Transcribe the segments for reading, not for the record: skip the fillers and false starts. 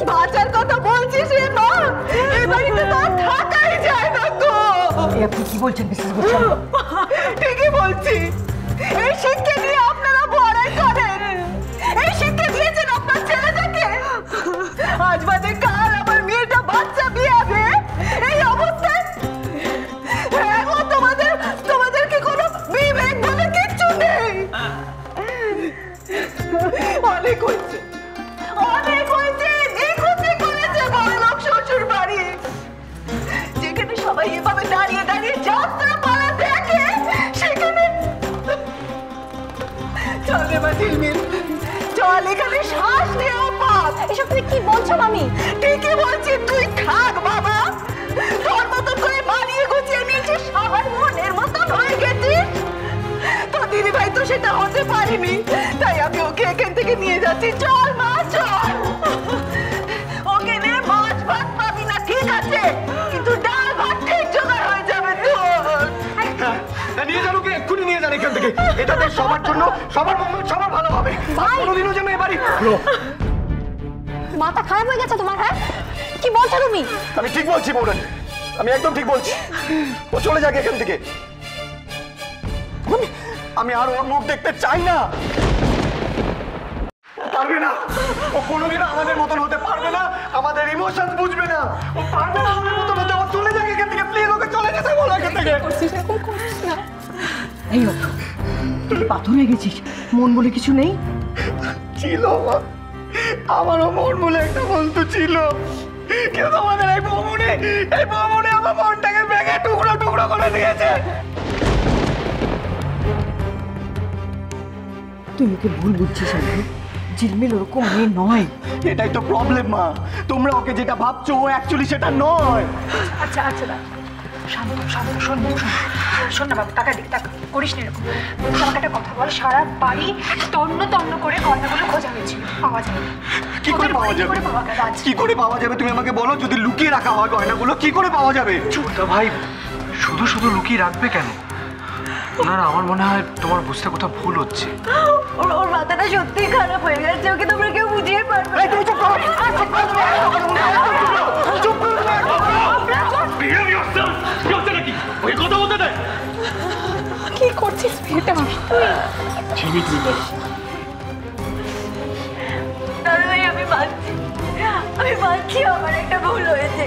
বাঁচার কথা বলছিস রে মা, এই বাড়িতে তো থাকাই যায় না তো। আপনি কি বলছেন মিসেস গোস্বামী? ঠিকই বলছি। এই শিক্ষা নিয়ে আপনারা বড়াই করেন, এই শিক্ষা দিয়েছেন আপনার ছেলেটাকে। আজ বাদে কাল আমার মেয়েটা বাচ্চা বিয়ে হবে, এই অবস্থায় এখন তোমাদের কি কোনো বিবেক বলে কিচ্ছু নেই? অনেক হয়েছে, অনেক হয়েছে। নিখুঁতি করেছে বড়লোক শ্বশুর বাড়ি, যেখানে সবাই এভাবে দাঁড়িয়ে দাঁড়িয়ে যাত্রা পালা দেখে, সেখানে চলে বা ঝিলমিল চল, এখানে শ্বাস নেওয়া পাপ। এসব তুমি কি বলছো মামি? ঠিকই বলছি, তুই থাক বাবা, তোর মতন করে মানিয়ে গুছিয়ে নিয়েছিস, সবার মনের মতন হয়ে গেছিস। তো দিদি ভাই তো সেটা হতে পারেনি, তাই আমি ওকে এখান থেকে নিয়ে যাচ্ছি। চল মা চল, ওকে নিয়ে মাছ ভাত পাবি না ঠিক আছে, কিন্তু ডাল ভাত ঠিক জোগাড় হয়ে যাবে তোর। নিয়ে যান ওকে, এক্ষুনি নিয়ে যান এখান থেকে। এটাতে সবার জন্য, সবার মঙ্গল, সবার ভালো হবে। কোনোদিনও যেন এবারই মাথা খারাপ হয়ে গেছে তোমার? হ্যাঁ কি বলছো তুমি? আমি ঠিক বলছি বৌরানী, আমি একদম ঠিক বলছি। ও চলে যাক এখান থেকে, আমি আর ওর মুখ দেখতে চাই না। পারবে না, ও কোনোদিন আমাদের মতন হতে পারবে না, আমাদের ইমোশন বুঝবে না, ও পারবে না আমাদের মতন হতে। ও চলে যাক এখান থেকে, প্লিজ ওকে চলে যেতে বলো এখান থেকে। এই তুই পাথর হয়ে গেছিস, মন বলে কিছু নেই? ছিল আমারও মন বলে একটা বন্ধু ছিল, কিন্তু আমাদের এই বৌমনে আমার মনটাকে ভেঙে টুকরো টুকরো করে দিয়েছে। তুই ওকে ভুল বুঝছিস। ঝিলমিল ওরকম মেয়ে নয়। এটাই তো প্রবলেম মা, তোমরা ওকে যেটা ভাবছো ও অ্যাকচুয়ালি সেটা নয়। আচ্ছা আচ্ছা শান্ত শান্ত, শোন শোন না বাবু, টাকা দিক টাকা করিস না এরকম। আমাকে একটা কথা বল, সারা বাড়ি তন্ন তন্ন করে গয়নাগুলো খোঁজা হয়েছিল, পাওয়া যাবে? কি করে পাওয়া যাবে? কি করে পাওয়া যাবে তুমি আমাকে বলো? যদি লুকিয়ে রাখা হয় গয়নাগুলো কি করে পাওয়া যাবে? ছোটদা ভাই শুধু শুধু লুকিয়ে রাখবে কেন? না না, আমার মনে হয় তোমার বুঝতে কোথাও ভুল হচ্ছে। ওর মাথাটা সত্যি খারাপ হয়ে গেছে, ওকে তোমরা কেউ বুঝিয়ে পারবে না। কি করছিস মেয়েটা? আমি মানছি আমার একটা ভুল হয়েছে।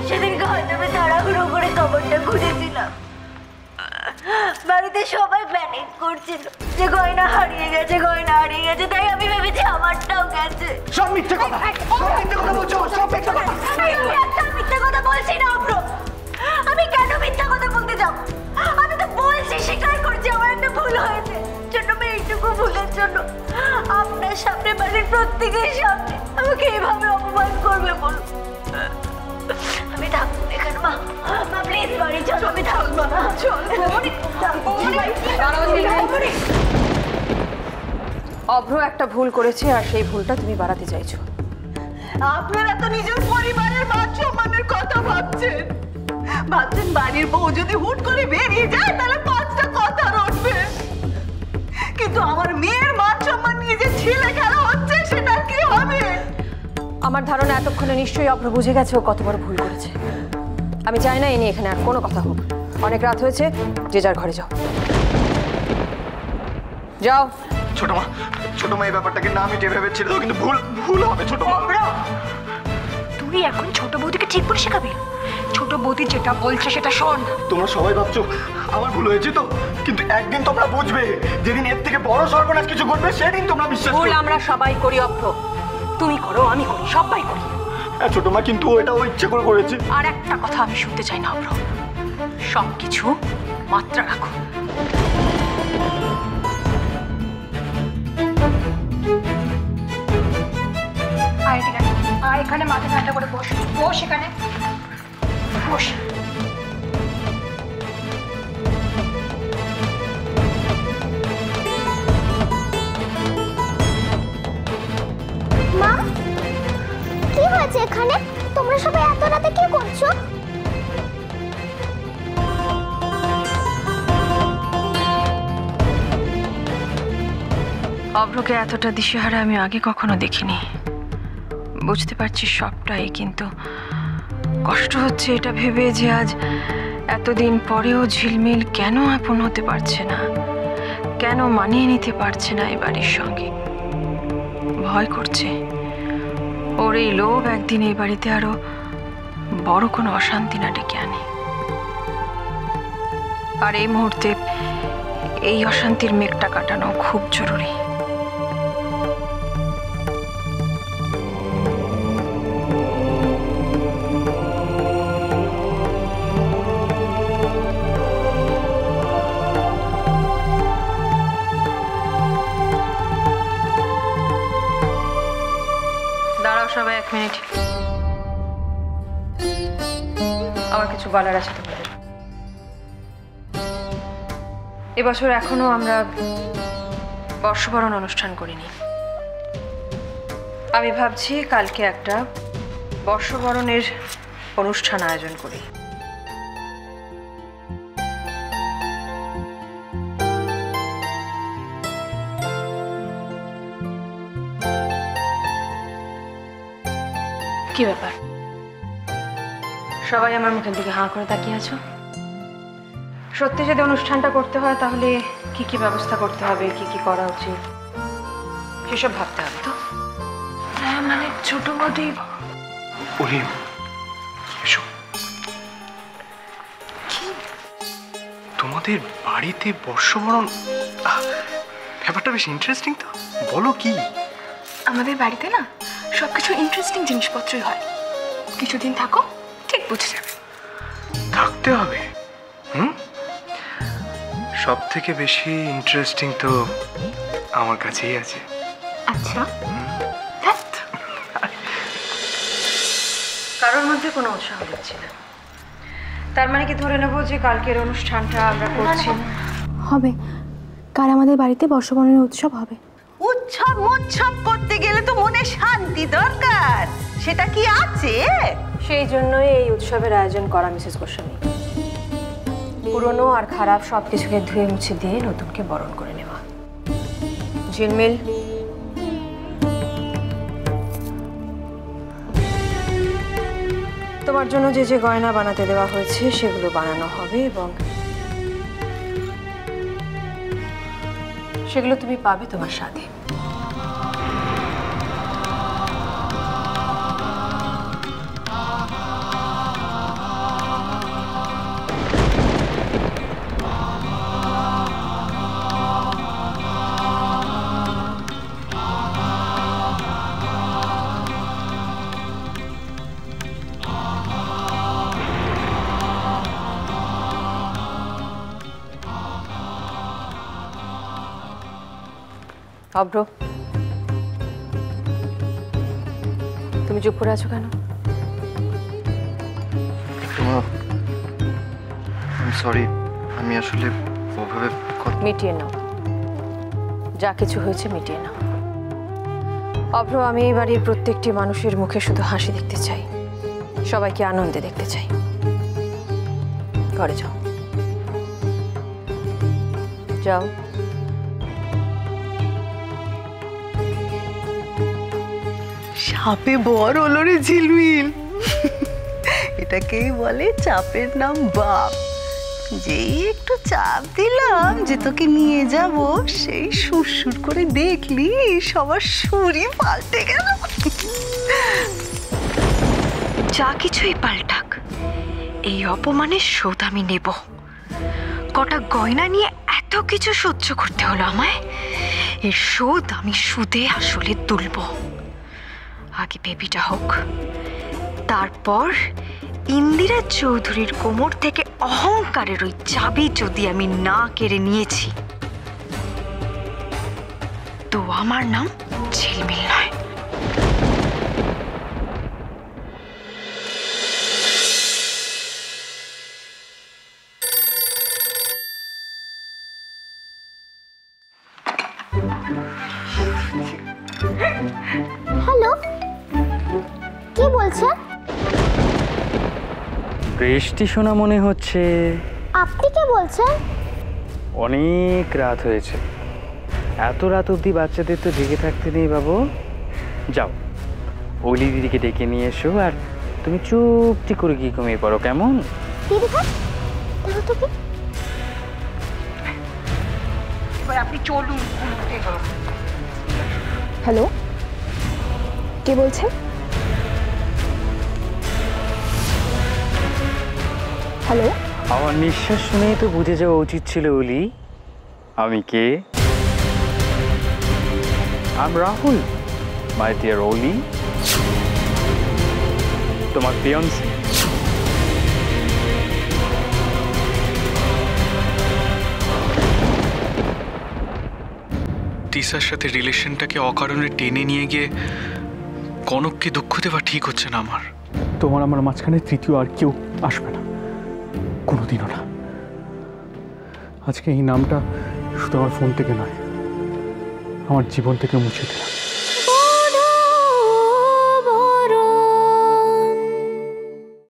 সেদিনকে হয়তো আমি তাড়াহুড়ো করে খবরটা খুঁজেছিলাম, বাড়িতে সবাই প্যানিক করছিল যে গয়না হারিয়ে গেছে, গয়না হারিয়ে গেছে, তাই আমি ভেবেছি আমারটাও গেছে। সব মিথ্যে কথা, সব মিথ্যে কথা বলছো, সব মিথ্যে কথা। আমি একটা মিথ্যে কথা বলছি না অব্র, আমি কেন মিথ্যা কথা বলতে যাব? আমি তো বলছি, স্বীকার করছি আমার একটা ভুল হয়েছে। ছোট মেয়ে এইটুকু ভুলের জন্য আপনার সামনে, বাড়ির প্রত্যেকের সামনে আমাকে এইভাবে অপমান করবে বলুন? আমি থাকবো এখানে মা, মা প্লিজ বাড়ি চল, আমি থাকবো না। চল অভ্র একটা ভুল করেছে আর সেই ভুলটা তুমি বাড়াতে চাইছো। আপনারা তো নিজের পরিবারের মান সম্মানের কথা ভাবছেন, বাড়ির বউ যদি হুট করে বেরিয়ে যায় তাহলে 5টা কথা রটবে, কিন্তু আমার মেয়ের মান সম্মান নিয়ে যে ছেলে খেলা হচ্ছে সেটা কি হবে? আমার ধারণা এতক্ষণে নিশ্চয়ই অভ্র বুঝে গেছে ও কত বড় ভুল করেছে। আমি চাই না এ নিয়ে এখানে আর কোনো কথা হোক। অনেক রাত হয়েছে, যে যার ঘরে যাও। যাও। ছোট মা এই ব্যাপারটাকে না মিটিয়ে ভেবেছিল, কিন্তু ভুল হবে ছোট মা। তুই এখন ছোট বৌদিকে ঠিক করে শেখাবি? ছোট বৌদি যেটা বলছে সেটা শোন। তোমরা সবাই ভাবছো আমার ভুল হয়েছে তো, কিন্তু একদিন তোমরা বুঝবে, যেদিন এর থেকে বড় সর্বনাশ কিছু ঘটবে সেদিন তোমরা বিশ্বাস করবে। ভুল আমরা সবাই করি অভ্র, তুমি করো, আমি করি, সবাই করি। হ্যাঁ ছোট মা, কিন্তু এটা ও ইচ্ছে করে করেছে। আর একটা কথা আমি শুনতে চাই না অভ্র, সবকিছু মাত্রা রাখো। আয় ঠিক আছে, আয় এখানে মাথা ঠান্ডা করে বস, বস এখানে বস। মা কি হয়েছে এখানে? তোমরা সবাই এত রাতে কি করছো? অভ্রকে এতটা দিশেহারা আমি আগে কখনো দেখিনি। বুঝতে পারছি সবটাই, কিন্তু কষ্ট হচ্ছে এটা ভেবে যে আজ এতদিন পরেও ঝিলমিল কেন আপন হতে পারছে না, কেন মানিয়ে নিতে পারছে না এই বাড়ির সঙ্গে। ভয় করছে ওর এই লোভ একদিন এই বাড়িতে আরো বড় কোনো অশান্তি না ডেকে আনে। আর এই মুহূর্তে এই অশান্তির মেঘটা কাটানো খুব জরুরি। দাঁড়াও সবাই 1 মিনিট, আমার কিছু বলার আছে তোমাদের। এবছর এখনো আমরা বর্ষবরণ অনুষ্ঠান করিনি। আমি ভাবছি কালকে একটা বর্ষবরণের অনুষ্ঠান আয়োজন করি। কি ব্যাপার সবাই আমার মুখের দিকে হাঁ করে তাকিয়ে আছো? সত্যি যদি অনুষ্ঠানটা করতে হয় তাহলে কি কি ব্যবস্থা করতে হবে, কি কি করা উচিত সেসব ভাবতে হবে তো। হ্যাঁ মানে ছোট মোটি ওরে এসো। তোমাদের বাড়িতে বর্ষবরণ, ব্যাপারটা বেশ ইন্টারেস্টিং তো, বলো কি? আমাদের বাড়িতে না সবকিছু ইন্টারেস্টিং জিনিসপত্রই হয়। কিছুদিন থাকো, ঠিক বুঝে যাবে। থাকতে হবে? সব থেকে বেশি ইন্টারেস্টিং তো আমার কাছেই আছে। আচ্ছা, কারোর মধ্যে কোনো উৎসাহ দিচ্ছে না, তার মানে কি ধরে নেবো যে কালকের অনুষ্ঠানটা আমরা করছি না? হবে, কাল আমাদের বাড়িতে বর্ষবরণের উৎসব হবে। উৎসব করতে গেলে তো মনে শান্তি দরকার, সেটা কি আছে? সেই জন্যই এই উৎসবের আয়োজন করা মিসেস গোস্বামী। পুরনো আর খারাপ সব কিছুকে ধুয়ে মুছে দিয়ে নতুনকে বরণ করে নেওয়া। ঝিলমিল, তোমার জন্য যে যে গয়না বানাতে দেওয়া হয়েছে সেগুলো বানানো হবে এবং সেগুলো তুমি পাবে তোমার সাথে। অব্র, তুমি চুপ করে আছো কেন? সরি, আমি আসলে ওভাবে মিটিয়ে নাও, যা কিছু হয়েছে মিটিয়ে নাও। অব্র, আমি এই বাড়ির প্রত্যেকটি মানুষের মুখে শুধু হাসি দেখতে চাই, সবাইকে আনন্দে দেখতে চাই। ঘরে যাও, যাও। সাপে বর হলো রে ঝিলমিল, এটাকেই বলে চাপের নাম বাপ। যেই একটু চাপ দিলাম যে তোকে নিয়ে যাব, সেই সুরসুর করে দেখলি সবার সুরই পাল্টে গেল। যা কিছুই পাল্টাক, এই অপমানের শোধ আমি নেব। কটা গয়না নিয়ে এত কিছু সহ্য করতে হলো আমায়, এর শোধ আমি সুদে আসলে তুলব। আগে বেবিটা হোক, তারপর ইন্দিরা চৌধুরীর কোমর থেকে অহংকারের ওই চাবি যদি আমি না কেড়ে নিয়েছি, তো আমার নাম ঝিলমিল নয়। হ্যালো, কি বলছেন? বৃষ্টি শোনা মনে হচ্ছে। আপনি কি বলছেন? অনেক রাত হয়েছে, এত রাত অবধি বাচ্চাদের তো জেগে থাকতে নেই বাবু। যাও, অলি দিদিকে ডেকে নিয়ে এসো, আর তুমি চুপটি করে কি ঘুমিয়ে পড়ো, কেমন? দিদি ভাই দেখো তো কি এবার আপনি চলুন ঘুমোতে। হ্যালো, কে বলছেন? হ্যালো, আমার নিঃশ্বাস শুনেই তো বুঝে যাওয়া উচিত ছিল অলি আমি কে। I am Rahul, my dear Oli, তোমার ফিয়ান্সি। তিসার সাথে রিলেশনটাকে অকারণে টেনে নিয়ে গিয়ে কনককে দুঃখ দেওয়া ঠিক হচ্ছে না আমার। তোমার আমার মাঝখানে তৃতীয় আর কেউ আসবে না, কোনোদিনও না। আজকে এই নামটা শুধু আমার ফোন থেকে নয়, আমার জীবন থেকে মুছে দিলাম।